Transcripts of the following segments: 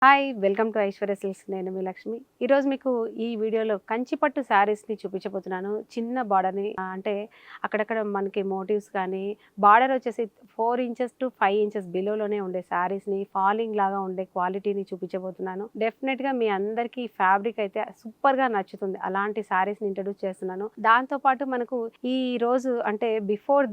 Hi welcome to Aishwarya silks. నేను మీ లక్ష్మి. ఈరోజు మీకు ఈ వీడియోలో కంచిపట్టు శారీస్ని చూపించబోతున్నాను. చిన్న బార్డర్ని అంటే అక్కడక్కడ మనకి మోటివ్స్ కానీ బార్డర్ వచ్చేసి 4 ఇంచెస్ టు 5 ఇంచెస్ బిలోలోనే ఉండే శారీస్ని ఫాలింగ్ లాగా ఉండే క్వాలిటీని చూపించబోతున్నాను. డెఫినెట్గా మీ అందరికీ ఫ్యాబ్రిక్ అయితే సూపర్గా నచ్చుతుంది. అలాంటి శారీస్ని ఇంట్రడ్యూస్ చేస్తున్నాను. దాంతోపాటు మనకు ఈ రోజు అంటే బిఫోర్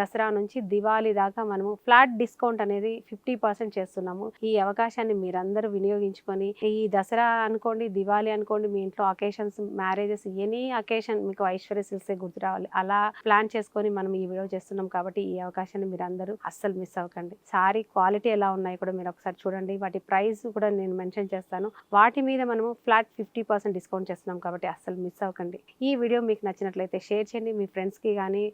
దసరా నుంచి దివాళీ దాకా మనము ఫ్లాట్ డిస్కౌంట్ అనేది 50% చేస్తున్నాము. ఈ అవకాశాన్ని మీరందరూ వినియోగించుకొని ఈ దసరా అనుకోండి, దివాళీ అనుకోండి, మీ ఇంట్లో అకేషన్స్, మ్యారేజెస్, ఎనీ అకేషన్ మీకు ఐశ్వర్య సిల్క్సే గుర్తు రావాలి. అలా ప్లాన్ చేసుకొని మనం ఈ వీడియో చేస్తున్నాం కాబట్టి ఈ అవకాశాన్ని మీరు అందరూ అస్సలు మిస్ అవ్వకండి. సారీ క్వాలిటీ ఎలా ఉన్నాయి కూడా మీరు ఒకసారి చూడండి. వాటి ప్రైస్ కూడా నేను మెన్షన్ చేస్తాను. వాటి మీద మనము ఫ్లాట్ 50% డిస్కౌంట్ చేస్తున్నాం కాబట్టి అస్సలు మిస్ అవ్వకండి. ఈ వీడియో మీకు నచ్చినట్లయితే షేర్ చేయండి. మీ ఫ్రెండ్స్కి కానీ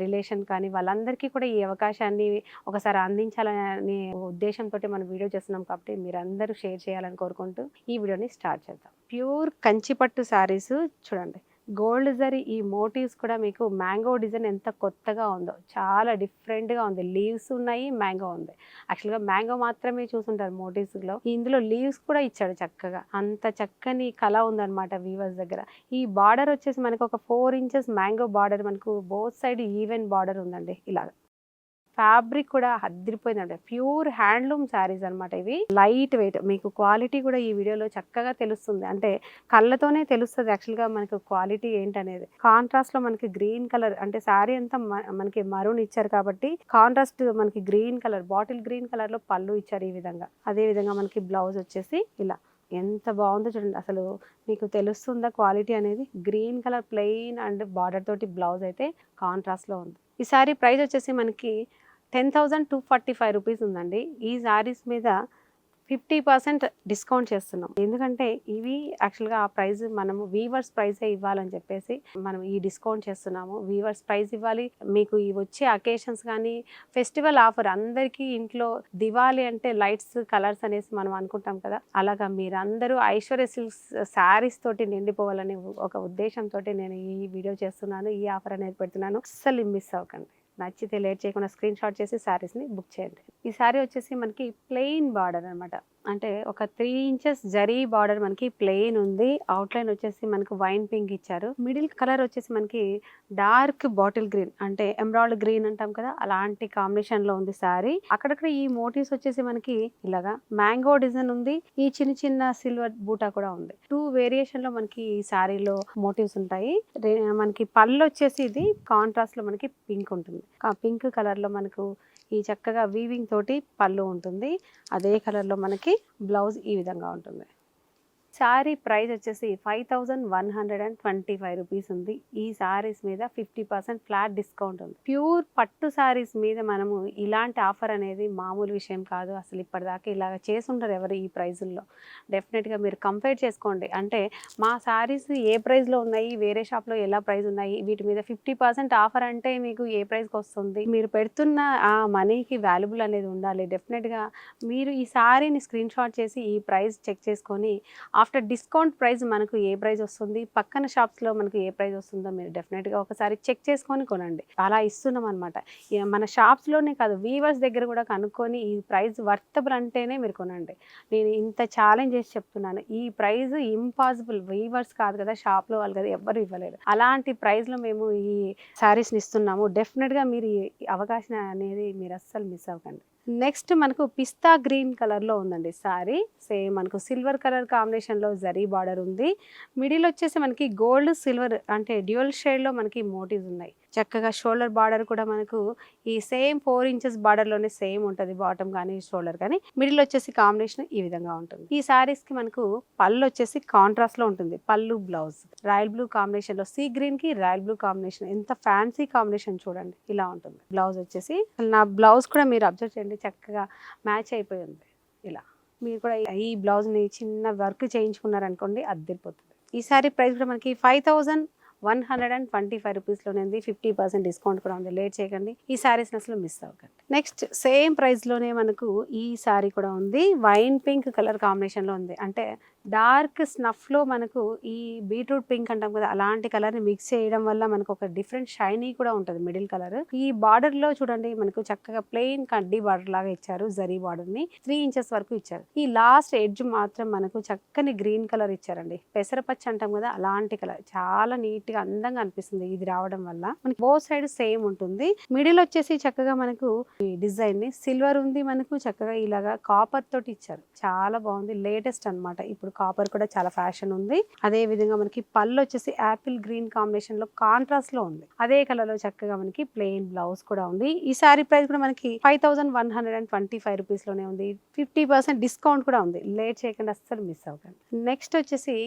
రిలేషన్ కానీ వాళ్ళందరికీ కూడా ఈ అవకాశాన్ని ఒకసారి అందించాలనే ఉద్దేశంతో మనం వీడియో చేస్తున్నాం కాబట్టి మీరు అందరూ షేర్ చేయాలని కోరుకుంటూ ఈ వీడియోని స్టార్ట్ చేద్దాం. ప్యూర్ కంచిపట్టు శారీస్ చూడండి. గోల్డ్ జరీ ఈ మోటివ్స్ కూడా మీకు మ్యాంగో డిజైన్ ఎంత కొత్తగా ఉందో, చాలా డిఫరెంట్గా ఉంది. లీవ్స్ ఉన్నాయి, మ్యాంగో ఉంది. యాక్చువల్గా మ్యాంగో మాత్రమే చూసుంటారు మోటివ్స్లో, ఇందులో లీవ్స్ కూడా ఇచ్చాడు చక్కగా. అంత చక్కని కళ ఉందన్నమాట వీవర్స్ దగ్గర. ఈ బార్డర్ వచ్చేసి మనకు ఒక 4 ఇంచెస్ మ్యాంగో బార్డర్, మనకు బోత్ సైడ్ ఈవెన్ బార్డర్ ఉందండి. ఇలాగ ఫ్యాబ్రిక్ కూడా అదిరిపోయిందండి. ప్యూర్ హ్యాండ్లూమ్ శారీస్ అనమాట. ఇవి లైట్ వెయిట్. మీకు క్వాలిటీ కూడా ఈ వీడియోలో చక్కగా తెలుస్తుంది. అంటే కళ్ళతోనే తెలుస్తుంది యాక్చువల్గా మనకు క్వాలిటీ ఏంటనేది. కాంట్రాస్ట్ లో మనకి గ్రీన్ కలర్, అంటే శారీ అంతా మనకి మరూన్ ఇచ్చారు కాబట్టి కాంట్రాస్ట్ మనకి green colour, bottle green colour లో పళ్ళు ఇచ్చారు ఈ విధంగా. అదే విధంగా మనకి బ్లౌజ్ వచ్చేసి ఇలా ఎంత బాగుందో చూడండి. అసలు మీకు తెలుస్తుందా క్వాలిటీ అనేది. Green colour plain and border తోటి బ్లౌజ్ అయితే కాంట్రాస్ట్ లో ఉంది. ఈ శారీ ప్రైస్ వచ్చేసి మనకి 10,245 రూపీస్ ఉందండి. ఈ శారీస్ మీద 50% డిస్కౌంట్ చేస్తున్నాం. ఎందుకంటే ఇవి యాక్చువల్గా ఆ ప్రైస్ మనము వీవర్స్ ప్రైసే ఇవ్వాలని చెప్పేసి మనం ఈ డిస్కౌంట్ చేస్తున్నాము. వీవర్స్ ప్రైస్ ఇవ్వాలి. మీకు ఈ వచ్చే అకేషన్స్ కానీ ఫెస్టివల్ ఆఫర్, అందరికీ ఇంట్లో దివాళీ అంటే లైట్స్, కలర్స్ అనేసి మనం అనుకుంటాం కదా, అలాగా మీరందరూ ఐశ్వర్య సిల్క్స్ శారీస్ తోటి నిండిపోవాలనే ఒక ఉద్దేశంతో నేను ఈ వీడియో చేస్తున్నాను. ఈ ఆఫర్ అనేది పెడుతున్నాను. అస్సలు మిస్ అవ్వకండి. నచ్చితే లేట్ చేయకుండా స్క్రీన్ షాట్ చేసి శారీస్ని బుక్ చేయండి. ఈ శారీ వచ్చేసి మనకి ప్లెయిన్ బార్డర్ అనమాట. అంటే ఒక 3 ఇంచెస్ జరీ బార్డర్ మనకి ప్లెయిన్ ఉంది. అవుట్లైన్ వచ్చేసి మనకు వైన్ పింక్ ఇచ్చారు. మిడిల్ కలర్ వచ్చేసి మనకి డార్క్ బాటిల్ గ్రీన్, అంటే ఎమరాల్డ్ గ్రీన్ అంటాం కదా, అలాంటి కాంబినేషన్ లో ఉంది శారీ. అక్కడక్కడ ఈ మోటివ్స్ వచ్చేసి మనకి ఇలాగా మ్యాంగో డిజైన్ ఉంది. ఈ చిన్న చిన్న సిల్వర్ బూటా కూడా ఉంది. 2 వేరియేషన్ లో మనకి ఈ శారీలో మోటివ్స్ ఉంటాయి. మనకి పళ్ళు వచ్చేసి ఇది కాంట్రాస్ట్ లో మనకి పింక్ ఉంటుంది. ఆ పింక్ కలర్ లో మనకు ఈ చక్కగా వీవింగ్ తోటి పళ్ళు ఉంటుంది. అదే కలర్లో మనకి బ్లౌజ్ ఈ విధంగా ఉంటుంది. శారీ ప్రైస్ వచ్చేసి 5,125 రూపీస్ ఉంది. ఈ శారీస్ మీద 50% ఫ్లాట్ డిస్కౌంట్ ఉంది. ప్యూర్ పట్టు శారీస్ మీద మనము ఇలాంటి ఆఫర్ అనేది మామూలు విషయం కాదు. అసలు ఇప్పటిదాకా ఇలాగ చేసుంటారు ఎవరు ఈ ప్రైజుల్లో. డెఫినెట్గా మీరు కంపేర్ చేసుకోండి. అంటే మా శారీస్ ఏ ప్రైస్లో ఉన్నాయి, వేరే షాప్లో ఎలా ప్రైస్ ఉన్నాయి, వీటి మీద 50% ఆఫర్ అంటే మీకు ఏ ప్రైస్కి వస్తుంది, మీరు పెడుతున్న ఆ మనీకి వాల్యుబుల్ అనేది ఉండాలి. డెఫినెట్గా మీరు ఈ శారీని స్క్రీన్ షాట్ చేసి ఈ ప్రైస్ చెక్ చేసుకొని ఆఫ్టర్ డిస్కౌంట్ ప్రైస్ మనకు ఏ ప్రైస్ వస్తుంది, పక్కన షాప్స్లో మనకు ఏ ప్రైస్ వస్తుందో మీరు డెఫినెట్గా ఒకసారి చెక్ చేసుకొని కొనండి. అలా ఇస్తున్నాం అనమాట. మన షాప్స్లోనే కాదు, వీవర్స్ దగ్గర కూడా కనుక్కొని ఈ ప్రైస్ వర్తబుల్ అంటేనే మీరు కొనండి. నేను ఇంత ఛాలెంజ్ చేసి చెప్తున్నాను. ఈ ప్రైస్ ఇంపాసిబుల్. వీవర్స్ కాదు కదా, షాప్లో వాళ్ళు కదా, ఎవ్వరు ఇవ్వలేరు. అలాంటి ప్రైస్లో మేము ఈ శారీస్ని ఇస్తున్నాము. డెఫినెట్గా మీరు ఈ అవకాశం అనేది మీరు అస్సలు మిస్ అవ్వకండి. నెక్స్ట్ మనకు పిస్తా గ్రీన్ కలర్లో ఉందండి శారీ. సేమ్ మనకు సిల్వర్ కలర్ కాంబినేషన్లో జరీ బార్డర్ ఉంది. మిడిల్ వచ్చేసి మనకి గోల్డ్ సిల్వర్ అంటే డ్యూయల్ షేడ్లో మనకి మోటివ్స్ ఉన్నాయి. చక్కగా షోల్డర్ బార్డర్ కూడా మనకు ఈ సేమ్ 4 ఇంచెస్ బార్డర్లోనే సేమ్ ఉంటుంది. బాటమ్ కానీ షోల్డర్ కానీ. మిడిల్ వచ్చేసి కాంబినేషన్ ఈ విధంగా ఉంటుంది. ఈ శారీస్కి మనకు పళ్ళు వచ్చేసి కాంట్రాస్ట్లో ఉంటుంది. పళ్ళు బ్లౌజ్ రాయల్ బ్లూ కాంబినేషన్లో, సీ గ్రీన్కి రాయల్ బ్లూ కాంబినేషన్, ఎంత ఫ్యాన్సీ కాంబినేషన్ చూడండి. ఇలా ఉంటుంది. బ్లౌజ్ వచ్చేసి నా బ్లౌజ్ కూడా మీరు అబ్జర్వ్ చేయండి, చక్కగా మ్యాచ్ అయిపోయింది. ఇలా మీరు కూడా ఈ బ్లౌజ్ని చిన్న వర్క్ చేయించుకున్నారనుకోండి, అద్దరిపోతుంది. ఈ శారీ ప్రైస్ కూడా మనకి 5,125 రూపీస్లోనే ఉంది. 50% డిస్కౌంట్ కూడా ఉంది. లేట్ చేయకండి. ఈ శారీస్ని అసలు మిస్ అవ్వకండి. నెక్స్ట్ సేమ్ ప్రైస్లోనే మనకు ఈ సారీ కూడా ఉంది. వైన్ పింక్ కలర్ కాంబినేషన్లో ఉంది. అంటే డార్క్ స్నఫ్లో మనకు ఈ బీట్రూట్ పింక్ అంటాం కదా, అలాంటి కలర్ని మిక్స్ చేయడం వల్ల మనకు ఒక డిఫరెంట్ షైనీ కూడా ఉంటుంది మిడిల్ కలర్. ఈ బార్డర్లో చూడండి మనకు చక్కగా ప్లెయిన్ కడ్డీ బార్డర్ లాగా ఇచ్చారు. జరీ బార్డర్ని 3 ఇంచెస్ వరకు ఇచ్చారు. ఈ లాస్ట్ ఎడ్జ్ మాత్రం మనకు చక్కని గ్రీన్ కలర్ ఇచ్చారండి. పెసరపచ్చి అంటాం కదా, అలాంటి కలర్ చాలా నీట్గా అందంగా అనిపిస్తుంది ఇది రావడం వల్ల. మనకి బోత్ సైడ్ సేమ్ ఉంటుంది. మిడిల్ వచ్చేసి చక్కగా మనకు ఈ డిజైన్ ని సిల్వర్ ఉంది, మనకు చక్కగా ఇలాగా కాపర్ తోటి ఇచ్చారు. చాలా బాగుంది, లేటెస్ట్ అన్నమాట. ఇప్పుడు కాపర్ కూడా చాలా ఫ్యాషన్ ఉంది. అదే విధంగా మనకి పళ్ళు వచ్చేసి యాపిల్ గ్రీన్ కాంబినేషన్ లో కాంట్రాస్ట్ లో ఉంది. అదే కలర్ లో చక్కగా మనకి ప్లెయిన్ బ్లౌజ్ కూడా ఉంది. ఈ సారీ ప్రైస్ కూడా మనకి 5125 రూపీస్ లోనే ఉంది. 50% డిస్కౌంట్ కూడా ఉంది. లేట్ చేయకుండా అస్సలు మిస్ అవ్వకండి. నెక్స్ట్ వచ్చేసి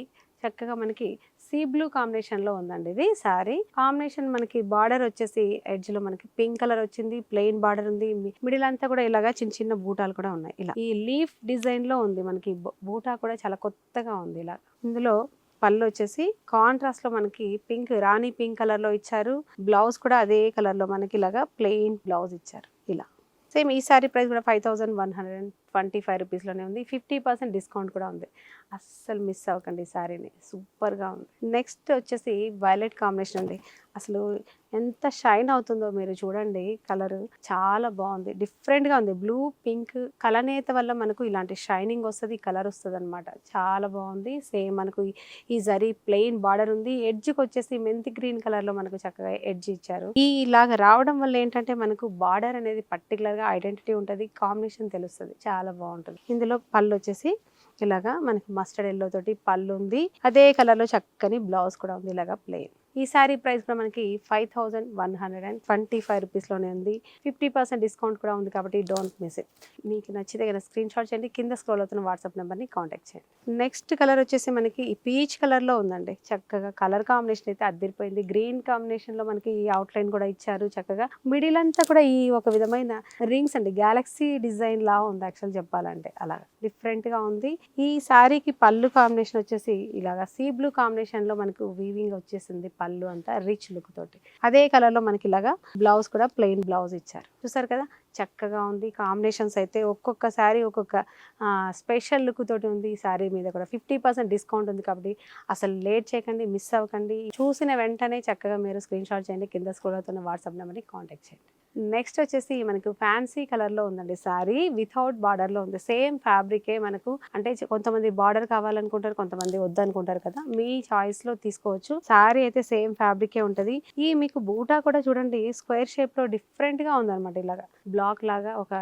చక్కగా మనకి సీ బ్లూ కాంబినేషన్ లో ఉందండి. ఇది సారీ కాంబినేషన్ మనకి బార్డర్ వచ్చేసి ఎడ్జ్ లో మనకి పింక్ కలర్ వచ్చింది. ప్లెయిన్ బార్డర్ ఉంది. మిడిల్ అంతా కూడా ఇలాగా చిన్న చిన్న బూటాలు కూడా ఉన్నాయి. ఇలా ఈ లీఫ్ డిజైన్ లో ఉంది. మనకి బూటా కూడా చాలా కొత్తగా ఉంది. ఇలా ఇందులో పళ్ళు వచ్చేసి కాంట్రాస్ట్ లో మనకి పింక్, రాణి పింక్ కలర్ లో ఇచ్చారు. బ్లౌజ్ కూడా అదే కలర్ లో మనకి ఇలాగా ప్లెయిన్ బ్లౌజ్ ఇచ్చారు. ఇలా సేమ్ ఈ సారీ ప్రైస్ కూడా 5125 రూపీస్లోనే ఉంది. 50% డిస్కౌంట్ కూడా ఉంది. అస్సలు మిస్ అవ్వకండి ఈ సారీని, సూపర్గా ఉంది. నెక్స్ట్ వచ్చేసి వైలెట్ కాంబినేషన్ అండి. అసలు ఎంత షైన్ అవుతుందో మీరు చూడండి. కలర్ చాలా బాగుంది, డిఫరెంట్గా ఉంది. బ్లూ పింక్ కలనేత వల్ల మనకు ఇలాంటి షైనింగ్ వస్తుంది, కలర్ వస్తుంది అనమాట. చాలా బాగుంది. సేమ్ మనకు ఈ జరీ ప్లెయిన్ బార్డర్ ఉంది. ఎడ్జ్కి వచ్చేసి మెంతి గ్రీన్ కలర్లో మనకు చక్కగా ఎడ్జ్ ఇచ్చారు. ఈ ఇలాగ రావడం వల్ల ఏంటంటే మనకు బార్డర్ అనేది పర్టికులర్గా ఐడెంటిటీ ఉంటుంది, కాంబినేషన్ తెలుస్తుంది. చాలా బాగుంటుంది. ఇందులో పళ్ళు వచ్చేసి ఇలాగా మనకి మస్టర్డ్ ఎల్లో తోటి పళ్ళు ఉంది. అదే కలర్ లో చక్కని బ్లౌజ్ కూడా ఉంది. ఇలాగా ప్లెయిన్. ఈ సారీ ప్రైస్ కూడా మనకి 5125 రూపీస్లోనే ఉంది. 50% డిస్కౌంట్ కూడా ఉంది కాబట్టి డోంట్ మిస్ ఇట్. మీకు నచ్చితే కనుక స్క్రీన్ షాట్ చేయండి. కింద స్క్రోల్ అవుతున్న వాట్సాప్ నెంబర్ని కాంటాక్ట్ చేయండి. నెక్స్ట్ కలర్ వచ్చేసి మనకి ఈ పీచ్ కలర్లో ఉందండి. చక్కగా కలర్ కాంబినేషన్ అయితే అద్దరిపోయింది. గ్రీన్ కాంబినేషన్లో మనకి ఈ అవుట్లైన్ కూడా ఇచ్చారు. చక్కగా మిడిల్ అంతా కూడా ఈ ఒక విధమైన రింగ్స్ అండి, గ్యాలక్సీ డిజైన్ లా ఉంది యాక్చువల్ చెప్పాలంటే. అలా డిఫరెంట్గా ఉంది. ఈ శారీకి పళ్ళు కాంబినేషన్ వచ్చేసి ఇలాగా సీ బ్లూ కాంబినేషన్లో మనకు వీవింగ్ వచ్చేసింది. పళ్ళు అంతా రిచ్ లుక్ తోటి అదే కలర్ లో మనకి ఇలాగా బ్లౌజ్ కూడా ప్లెయిన్ బ్లౌజ్ ఇచ్చారు. చూసారు కదా, చక్కగా ఉంది. కాంబినేషన్స్ అయితే ఒక్కొక్క శారీ ఒక్కొక్క స్పెషల్ లుక్ తోటి ఉంది. ఈ శారీ మీద కూడా 50% డిస్కౌంట్ ఉంది కాబట్టి అసలు లేట్ చేయకండి, మిస్ అవ్వకండి. చూసిన వెంటనే చక్కగా మీరు స్క్రీన్ షాట్ చేయండి. కింద స్క్రోల్ అవుతున్న వాట్సాప్ నెంబర్ని కాంటాక్ట్ చేయండి. నెక్స్ట్ వచ్చేసి మనకు ఫ్యాన్సీ కలర్లో ఉందండి. సారీ వితౌట్ బార్డర్లో ఉంది. సేమ్ ఫ్యాబ్రికే మనకు, అంటే కొంతమంది బార్డర్ కావాలనుకుంటారు, కొంతమంది వద్దనుకుంటారు కదా, మీ చాయిస్లో తీసుకోవచ్చు. సారీ అయితే సేమ్ ఫ్యాబ్రికే ఉంటుంది. ఈ మీకు బూటా కూడా చూడండి స్క్వేర్ షేప్లో డిఫరెంట్గా ఉందన్నమాట. ఇలాగా బ్లాక్ లాగా ఒక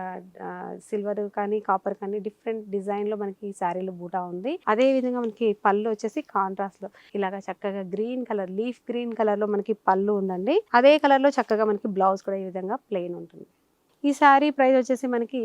సిల్వర్ కానీ కాపర్ కానీ డిఫరెంట్ డిజైన్లో మనకి ఈ శారీలో బూటా ఉంది. అదే విధంగా మనకి పళ్ళు వచ్చేసి కాంట్రాస్ట్లో ఇలాగా చక్కగా గ్రీన్ కలర్, లీఫ్ గ్రీన్ కలర్లో మనకి పళ్ళు ఉందండి. అదే కలర్లో చక్కగా మనకి బ్లౌజ్ కూడా ఈ విధంగా ప్లెయిన్ ఉంటుంది. ఈ శారీ ప్రైస్ వచ్చేసి మనకి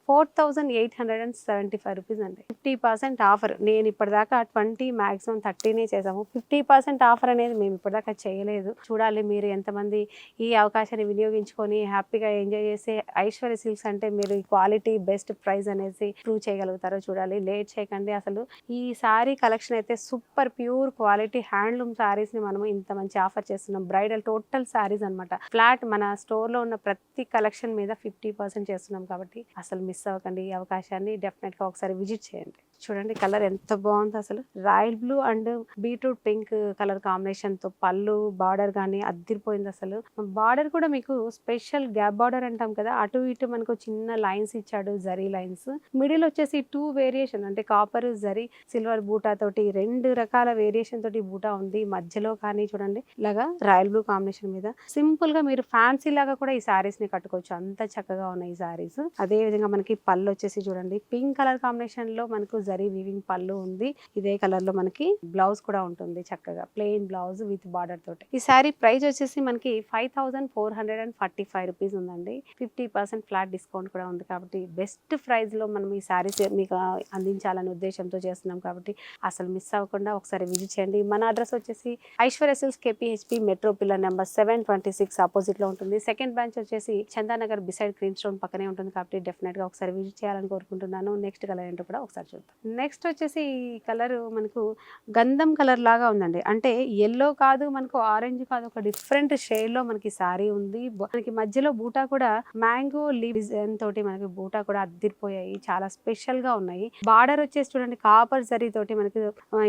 4875 రూపీస్ అండి. 50% ఆఫర్. నేను ఇప్పటిదాకా 20 మ్యాక్సిమం 30 చేసాము. 50% ఆఫర్ అనేది మేము ఇప్పటిదాకా చేయలేదు. చూడాలి మీరు ఎంతమంది ఈ అవకాశాన్ని వినియోగించుకొని హ్యాపీగా ఎంజాయ్ చేసే ఐశ్వర్య సిల్క్స్ అంటే మీరు క్వాలిటీ బెస్ట్ ప్రైస్ అనేసి ప్రూవ్ చేయగలుగుతారో చూడాలి. లేట్ చేయకండి. అసలు ఈ సారీ కలెక్షన్ అయితే సూపర్ ప్యూర్ క్వాలిటీ హ్యాండ్లూమ్ సారీస్ని మనము ఇంత మంచి ఆఫర్ చేస్తున్నాం. బ్రైడల్ టోటల్ సారీస్ అనమాట. ఫ్లాట్ మన స్టోర్లో ఉన్న ప్రతి కలెక్షన్ మీద 50% చేస్తున్నాం కాబట్టి అసలు మిస్ అవ్వకండి. ఈ అవకాశాన్ని డెఫినెట్గా ఒకసారి విజిట్ చేయండి. చూడండి కలర్ ఎంత బాగుంది. అసలు royal blue and beetroot pink colour కాంబినేషన్తో పళ్ళు బార్డర్ కానీ అద్దరిపోయింది. అసలు బార్డర్ కూడా మీకు స్పెషల్ గ్యాప్ బార్డర్ అంటాం కదా, అటు ఇటు మనకు చిన్న లైన్స్ ఇచ్చాడు, జరీ లైన్స్. మిడిల్ వచ్చేసి 2 వేరియేషన్, అంటే కాపర్ జరీ సిల్వర్ బూటా తోటి 2 రకాల వేరియేషన్ తోటి బూటా ఉంది. మధ్యలో కానీ చూడండి ఇలాగా రాయల్ బ్లూ కాంబినేషన్ మీద సింపుల్ గా మీరు ఫ్యాన్సీ లాగా కూడా ఈ సారీస్ ని కట్టుకోవచ్చు. అంత చక్కగా ఉన్నాయి ఈ సారీస్. అదే విధంగా మనకి పళ్ళు వచ్చేసి చూడండి పింక్ కలర్ కాంబినేషన్ లో మనకు జరీ వీవింగ్ పళ్ళు ఉంది. ఇదే కలర్ లో మనకి బ్లౌజ్ కూడా ఉంటుంది. చక్కగా ప్లెయిన్ బ్లౌజ్ విత్ బార్డర్ తోటి. ఈ సారీ ప్రైస్ వచ్చేసి మనకి 5445 రూపీస్ ఉందండి. 50% ఫ్లాట్ డిస్కౌంట్ కూడా ఉంది కాబట్టి బెస్ట్ ప్రైస్ లో మనం ఈ సారీస్ మీకు అందించాలనే ఉద్దేశంతో చేస్తున్నాం కాబట్టి అసలు మిస్ అవ్వకుండా ఒకసారి విజిట్ చేయండి. మన అడ్రస్ వచ్చేసి Aishwarya silks KPHP metro pillar number 726 opposite లో ఉంటుంది. సెకండ్ బ్రాంచ్ వచ్చేసి చందానగర్ బిసైడ్ క్రీమ్ స్టోన్ పక్కనే ఉంటుంది కాబట్టి డెఫినెట్ గా ఒకసారి విజిట్ చేయాలని కోరుకుంటున్నాను. నెక్స్ట్ కలర్ ఏంటో కూడా ఒకసారి చూద్దాం. నెక్స్ట్ వచ్చేసి ఈ కలర్ మనకు గంధం కలర్ లాగా ఉందండి. అంటే యెల్లో కాదు, మనకు ఆరెంజ్ కాదు, ఒక డిఫరెంట్ షేడ్‌లో మనకి సారీ ఉంది. మనకి మధ్యలో బూటా కూడా మ్యాంగో లీవ్ డిజైన్ తోటి మనకి బూటా కూడా అద్దిరిపోయాయి. చాలా స్పెషల్‌గా ఉన్నాయి. బార్డర్ వచ్చేసి చూడండి కాపర్ జరీ తోటి మనకి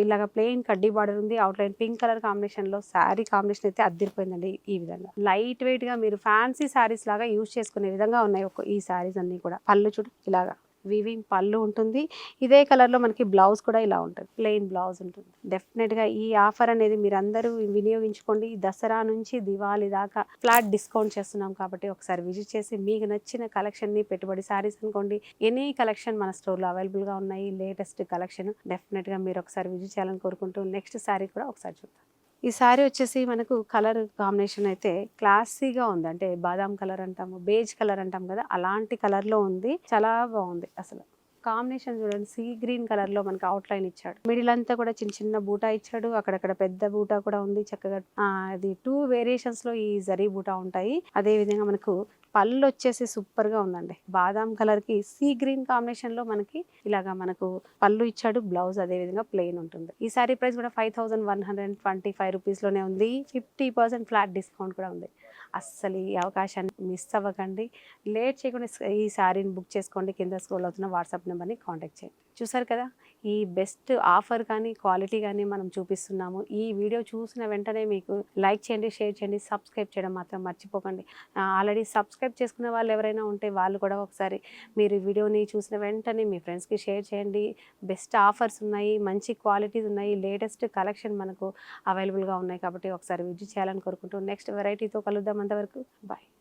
ఇలాగ ప్లెయిన్ కడ్డీ బార్డర్ ఉంది. అవుట్‌లైన్ పింక్ కలర్ కాంబినేషన్‌లో సారీ కాంబినేషన్ అయితే అద్దిరిపోయిందండి ఈ విధంగా. లైట్ వెయిట్‌గా మీరు ఫ్యాన్సీ సారీస్ లాగా యూజ్ చేసుకునే విధంగా ఉన్నాయి ఈ సారీస్ అన్నీ కూడా. పళ్ళు చూడు ఇలాగా వీవింగ్ పళ్ళు ఉంటుంది. ఇదే కలర్‌లో మనకి బ్లౌజ్ కూడా ఇలా ఉంటుంది. ప్లెయిన్ బ్లౌజ్ ఉంటుంది. డెఫినెట్‌గా ఈ ఆఫర్ అనేది మీరందరూ వినియోగించుకోండి. దసరా నుంచి దివాళీ దాకా ఫ్లాట్ డిస్కౌంట్ చేస్తున్నాం కాబట్టి ఒకసారి విజిట్ చేసి మీకు నచ్చిన కలెక్షన్‌ని పెట్టుబడి సారీస్ అనుకోండి ఎనీ కలెక్షన్ మన స్టోర్‌లో అవైలబుల్‌గా ఉన్నాయి. లేటెస్ట్ కలెక్షన్ డెఫినెట్‌గా మీరు ఒకసారి విజిట్ చేయాలని కోరుకుంటూ నెక్స్ట్ సారీ కూడా ఒకసారి చూద్దాం. ఈ సారీ వచ్చేసి మనకు కలర్ కాంబినేషన్ అయితే క్లాసీగా ఉంది. అంటే బాదాం కలర్ అంటాము, బేజ్ కలర్ అంటాం కదా, అలాంటి కలర్‌లో ఉంది. చాలా బాగుంది అసలు. కాంబినేషన్ చూడండి, సీ గ్రీన్ కలర్ లో మనకి అవుట్ లైన్ ఇచ్చాడు. మిడిల్ అంతా కూడా చిన్న చిన్న బూటా ఇచ్చాడు. అక్కడక్కడ పెద్ద బూటా కూడా ఉంది చక్కగా. అది 2 వేరియేషన్స్ లో ఈ జరీ బూటా ఉంటాయి. అదే విధంగా మనకు పళ్ళు వచ్చేసి సూపర్ గా ఉందండి. బాదాం కలర్ కి సీ గ్రీన్ కాంబినేషన్ లో మనకి ఇలాగా మనకు పళ్ళు ఇచ్చాడు. బ్లౌజ్ అదే విధంగా ప్లెయిన్ ఉంటుంది. ఈ సారీ ప్రైస్ కూడా 5125 రూపీస్ లోనే ఉంది. 50% ఫ్లాట్ డిస్కౌంట్ కూడా ఉంది. అస్సలు ఈ అవకాశాన్ని మిస్ అవ్వకండి. లేట్ చేయకుండా ఈ శారీని బుక్ చేసుకోండి. కింద స్క్రోల్ అవుతున్న వాట్సాప్ నెంబర్ని కాంటాక్ట్ చేయండి. చూసారు కదా, ఈ బెస్ట్ ఆఫర్ కానీ క్వాలిటీ కానీ మనం చూపిస్తున్నాము. ఈ వీడియో చూసిన వెంటనే మీకు లైక్ చేయండి, షేర్ చేయండి, సబ్స్క్రైబ్ చేయడం మాత్రం మర్చిపోకండి. ఆల్రెడీ సబ్స్క్రైబ్ చేసుకున్న వాళ్ళు ఎవరైనా ఉంటే వాళ్ళు కూడా ఒకసారి మీరు ఈ వీడియోని చూసిన వెంటనే మీ ఫ్రెండ్స్కి షేర్ చేయండి. బెస్ట్ ఆఫర్స్ ఉన్నాయి, మంచి క్వాలిటీస్ ఉన్నాయి, లేటెస్ట్ కలెక్షన్ మనకు అవైలబుల్గా ఉన్నాయి కాబట్టి ఒకసారి విజిట్ చేయాలని కోరుకుంటూ నెక్స్ట్ వెరైటీతో కలుద్దాం. అంతవరకు బాయ్.